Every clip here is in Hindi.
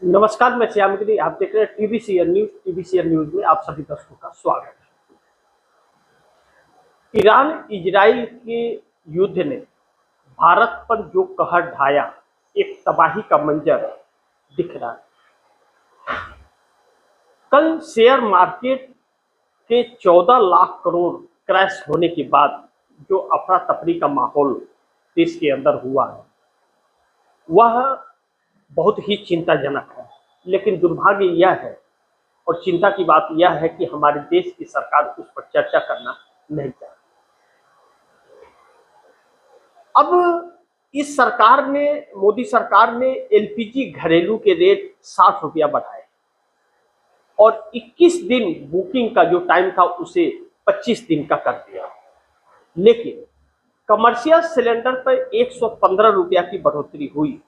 नमस्कार, मैं श्यामगिरी। आप देख रहे हैं टीवीसीएन न्यूज। टीवीसीएन न्यूज में आप सभी दर्शकों का स्वागत है। ईरान इजराइल के युद्ध ने भारत पर जो कहर ढाया, एक तबाही का मंजर दिख रहा है। कल शेयर मार्केट के 14 लाख करोड़ क्रैश होने के बाद जो अफरा तफरी का माहौल देश के अंदर हुआ है, वह बहुत ही चिंताजनक है। लेकिन दुर्भाग्य यह है और चिंता की बात यह है कि हमारे देश की सरकार उस पर चर्चा करना नहीं चाहती। अब इस सरकार ने, मोदी सरकार ने एलपीजी घरेलू के रेट 60 रुपया बढ़ाए और 21 दिन बुकिंग का जो टाइम था उसे 25 दिन का कर दिया। लेकिन कमर्शियल सिलेंडर पर 115 रुपया की बढ़ोतरी हुई।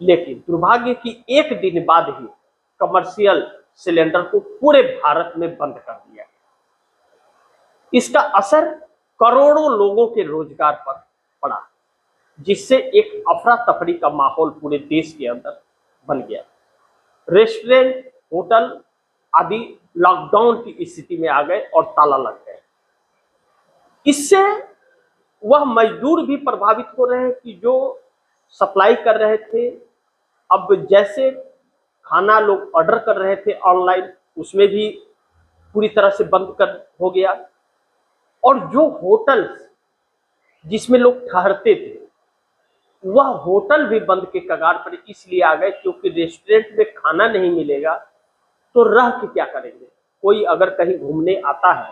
लेकिन दुर्भाग्य की एक दिन बाद ही कमर्शियल सिलेंडर को पूरे भारत में बंद कर दिया। इसका असर करोड़ों लोगों के रोजगार पर पड़ा, जिससे एक अफरा तफरी का माहौल पूरे देश के अंदर बन गया। रेस्टोरेंट, होटल आदि लॉकडाउन की स्थिति में आ गए और ताला लग गए। इससे वह मजदूर भी प्रभावित हो रहे हैं कि जो सप्लाई कर रहे थे, अब जैसे खाना लोग ऑर्डर कर रहे थे ऑनलाइन, उसमें भी पूरी तरह से बंद कर हो गया। और जो होटल जिसमें लोग ठहरते थे, वह होटल भी बंद के कगार पर इसलिए आ गए क्योंकि रेस्टोरेंट में खाना नहीं मिलेगा तो रह के क्या करेंगे। कोई अगर कहीं घूमने आता है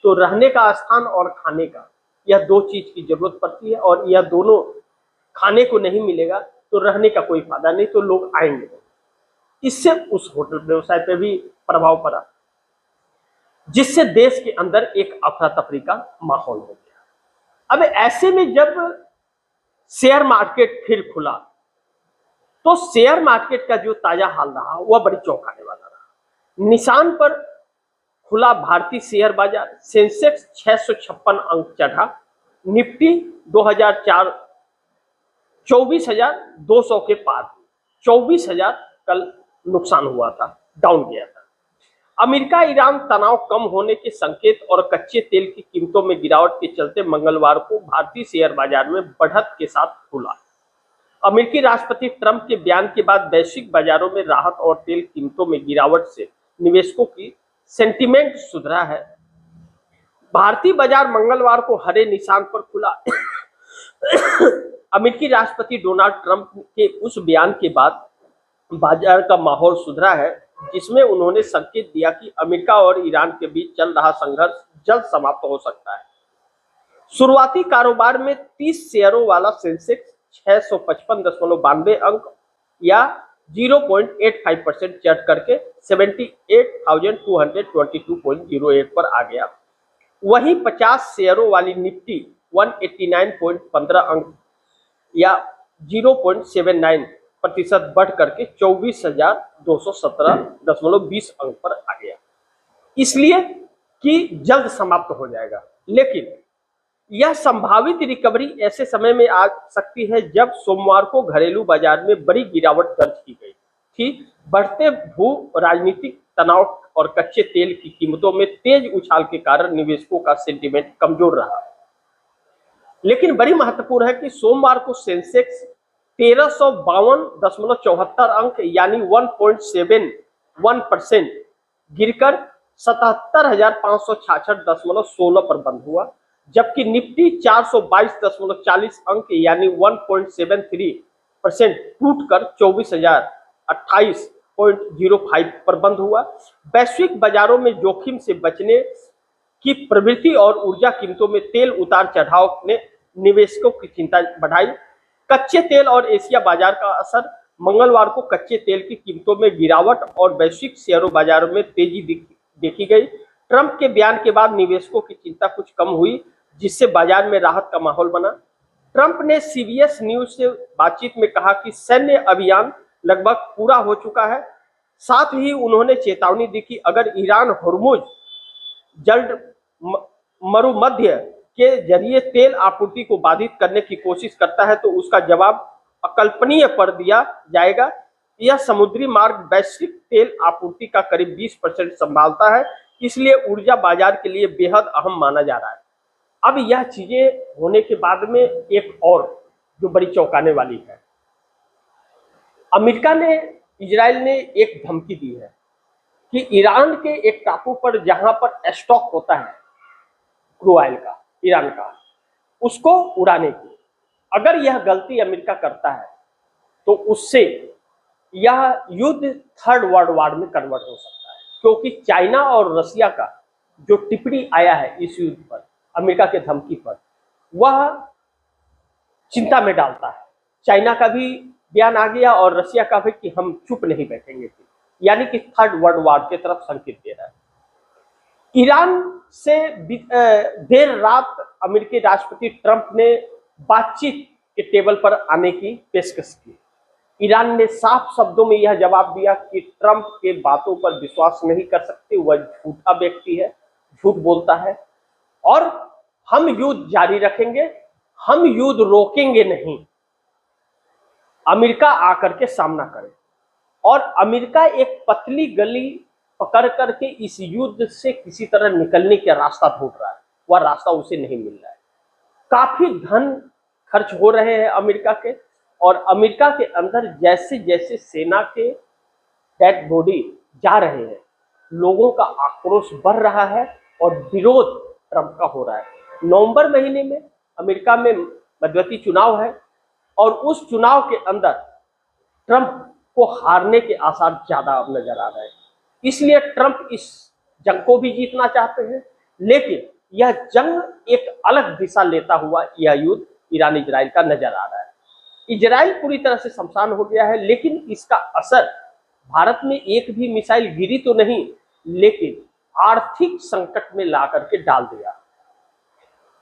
तो रहने का स्थान और खाने का, यह दो चीज की जरूरत पड़ती है, और यह दोनों खाने को नहीं मिलेगा तो रहने का कोई फायदा नहीं, तो लोग आएंगे। इससे उस होटल व्यवसाय पर भी प्रभाव पड़ा, जिससे देश के अंदर एक अफरा तफरी का माहौल हो गया। अब ऐसे में जब शेयर मार्केट फिर खुला तो शेयर मार्केट का जो ताजा हाल रहा वह बड़ी चौंकाने वाला रहा। निशान पर खुला भारतीय शेयर बाजार। सेंसेक्स 656 अंक चढ़ा। निफ्टी 24,200 के पार। 24,000 कल नुकसान हुआ था, डाउन गया था। अमेरिका ईरान तनाव कम होने के संकेत और कच्चे तेल की कीमतों में गिरावट के चलते मंगलवार को भारतीय शेयर बाजार में बढ़त के साथ खुला। अमेरिकी राष्ट्रपति ट्रंप के बयान के बाद वैश्विक बाजारों में राहत और तेल कीमतों में गिरावट से निवेशकों की सेंटीमेंट सुधरा है। भारतीय बाजार मंगलवार को हरे निशान पर खुला। अमेरिकी राष्ट्रपति डोनाल्ड ट्रंप के उस बयान के बाद बाजार का माहौल सुधरा है, जिसमें उन्होंने संकेत दिया कि अमेरिका और ईरान के बीच चल रहा संघर्ष जल्द समाप्त हो सकता है। शुरुआती कारोबार में 30 शेयरों वाला सेंसेक्स 655.92 अंक या 0.85% चढ़ करके 78,222.08 पर आ गया। वहीं 50 शेयरों वाली निफ्टी 189.15 अंक या 0.79% बढ़ करके 24,217.20 अंक पर आ गया, इसलिए कि जल्द समाप्त हो जाएगा। लेकिन यह संभावित रिकवरी ऐसे समय में आ सकती है जब सोमवार को घरेलू बाजार में बड़ी गिरावट दर्ज की गई थी। बढ़ते भू राजनीतिक तनाव और कच्चे तेल की कीमतों में तेज उछाल के कारण निवेशकों का सेंटीमेंट कमजोर रहा। लेकिन बड़ी महत्वपूर्ण है कि सोमवार को सेंसेक्स 1352.74 अंक यानी 1.71% गिरकर 77,566.16 पर बंद हुआ, जबकि निफ्टी 422.40 अंक यानी 1.73% टूटकर 24,028.05 पर बंद हुआ। वैश्विक बाजारों में जोखिम से बचने की प्रवृत्ति और ऊर्जा कीमतों में तेल उतार चढ़ाव ने निवेशकों की चिंता बढ़ाई। कच्चे तेल और एशिया बाजार का असर। मंगलवार को कच्चे तेल की कीमतों में गिरावट और वैश्विक शेयरों बाजारों में तेजी देखी गई। ट्रंप के बयान के बाद निवेशकों की चिंता कुछ कम हुई, जिससे बाजार में राहत का माहौल बना। ट्रंप ने सीबीएस न्यूज से बातचीत में कहा कि सैन्य अभियान लगभग पूरा हो चुका है। साथ ही उन्होंने चेतावनी दी कि अगर ईरान होर्मुज जल्द मरुमध्य के जरिए तेल आपूर्ति को बाधित करने की कोशिश करता है तो उसका जवाब अकल्पनीय पर दिया जाएगा। यह समुद्री मार्ग वैश्विक तेल आपूर्ति का करीब 20% संभालता है, इसलिए ऊर्जा बाजार के लिए बेहद अहम माना जा रहा है। अब यह चीजें होने के बाद में एक और जो बड़ी चौंकाने वाली है, अमेरिका ने, इजराइल ने एक धमकी दी है कि ईरान के एक टापू पर जहां पर स्टॉक होता है क्रूड ऑयल का, ईरान का, उसको उड़ाने की। अगर यह गलती अमेरिका करता है तो उससे यह युद्ध थर्ड वर्ल्ड वॉर में कन्वर्ट हो सकता है, क्योंकि चाइना और रसिया का जो टिप्पणी आया है इस युद्ध पर, अमेरिका के धमकी पर, वह चिंता में डालता है। चाइना का भी बयान आ गया और रसिया का भी कि हम चुप नहीं बैठेंगे, यानी कि थर्ड वर्ल्ड वॉर की तरफ संकेत दे रहा है। ईरान से देर रात अमेरिकी राष्ट्रपति ट्रंप ने बातचीत के टेबल पर आने की पेशकश की। ईरान ने साफ शब्दों में यह जवाब दिया कि ट्रंप के बातों पर विश्वास नहीं कर सकते, वह झूठा व्यक्ति है, झूठ बोलता है, और हम युद्ध जारी रखेंगे, हम युद्ध रोकेंगे नहीं। अमेरिका आकर के सामना करे, और अमेरिका एक पतली गली पकड़ करके इस युद्ध से किसी तरह निकलने का रास्ता ढूंढ रहा है, वह रास्ता उसे नहीं मिल रहा है। काफी धन खर्च हो रहे हैं अमेरिका के, और अमेरिका के अंदर जैसे जैसे सेना के डेड बॉडी जा रहे हैं, लोगों का आक्रोश बढ़ रहा है और विरोध ट्रंप का हो रहा है। नवंबर महीने में अमेरिका में मध्यवर्ती चुनाव है, और उस चुनाव के अंदर ट्रंप को हारने के आसार ज्यादा अब नजर आ रहे हैं। इसलिए ट्रंप इस जंग को भी जीतना चाहते हैं, लेकिन यह जंग एक अलग दिशा लेता हुआ यह युद्ध ईरान इजराइल का नजर आ रहा है। इजराइल पूरी तरह से शमशान हो गया है, लेकिन इसका असर भारत में एक भी मिसाइल गिरी तो नहीं, लेकिन आर्थिक संकट में ला करके डाल दिया।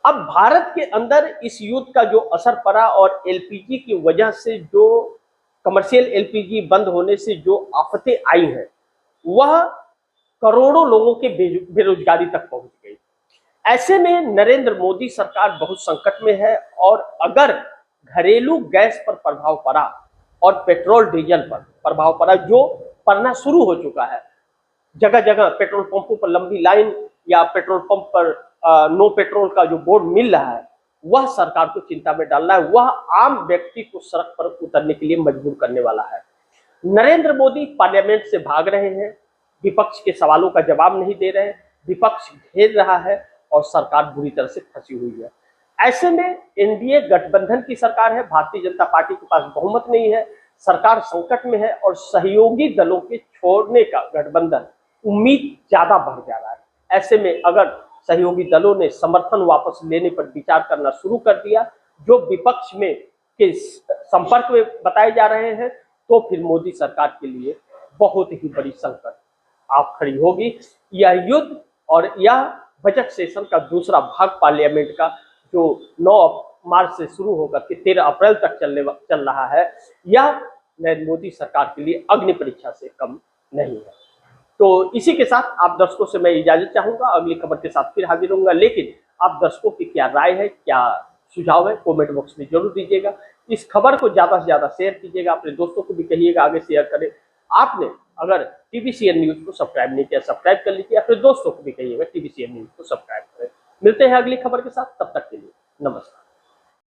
अब भारत के अंदर इस युद्ध का जो असर पड़ा, और एलपीजी की वजह से जो कमर्शियल एलपीजी बंद होने से जो आफतें आई हैं, वह करोड़ों लोगों के बेरोजगारी तक पहुंच गई। ऐसे में नरेंद्र मोदी सरकार बहुत संकट में है, और अगर घरेलू गैस पर प्रभाव पड़ा और पेट्रोल डीजल पर प्रभाव पड़ा, जो पड़ना शुरू हो चुका है, जगह जगह पेट्रोल पंपों पर लंबी लाइन, या पेट्रोल पंप पर नो पेट्रोल का जो बोर्ड मिल रहा है, वह सरकार को चिंता में डाल रहा है, वह आम व्यक्ति को सड़क पर उतरने के लिए मजबूर करने वाला है। नरेंद्र मोदी पार्लियामेंट से भाग रहे हैं, विपक्ष के सवालों का जवाब नहीं दे रहे हैं, विपक्ष घेर रहा है, और सरकार बुरी तरह से फंसी हुई है। ऐसे में एनडीए गठबंधन की सरकार है, भारतीय जनता पार्टी के पास बहुमत नहीं है, सरकार संकट में है, और सहयोगी दलों के छोड़ने का गठबंधन उम्मीद ज्यादा बढ़ जा रहा है। ऐसे में अगर सहयोगी दलों ने समर्थन वापस लेने पर विचार करना शुरू कर दिया, जो विपक्ष में के संपर्क में बताए जा रहे हैं, तो फिर मोदी सरकार के लिए बहुत ही बड़ी संकट आप खड़ी होगी। यह युद्ध और यह बजट सेशन का दूसरा भाग पार्लियामेंट का, जो 9 मार्च से शुरू होकर के 13 अप्रैल तक चल रहा है, यह नरेंद्र मोदी सरकार के लिए अग्नि परीक्षा से कम नहीं है। तो इसी के साथ आप दर्शकों से मैं इजाजत चाहूंगा, अगली खबर के साथ फिर हाजिर होऊंगा। लेकिन आप दर्शकों की क्या राय है, क्या सुझाव है, कमेंट बॉक्स में जरूर दीजिएगा। इस खबर को ज्यादा से ज्यादा शेयर कीजिएगा, अपने दोस्तों को भी कहिएगा आगे शेयर करें। आपने अगर टीवीसीएन न्यूज को सब्सक्राइब नहीं किया, सब्सक्राइब कर लीजिए, अपने दोस्तों को भी कहिएगा टीवीसीएन न्यूज को सब्सक्राइब करें। मिलते हैं अगली खबर के साथ, तब तक के लिए नमस्कार।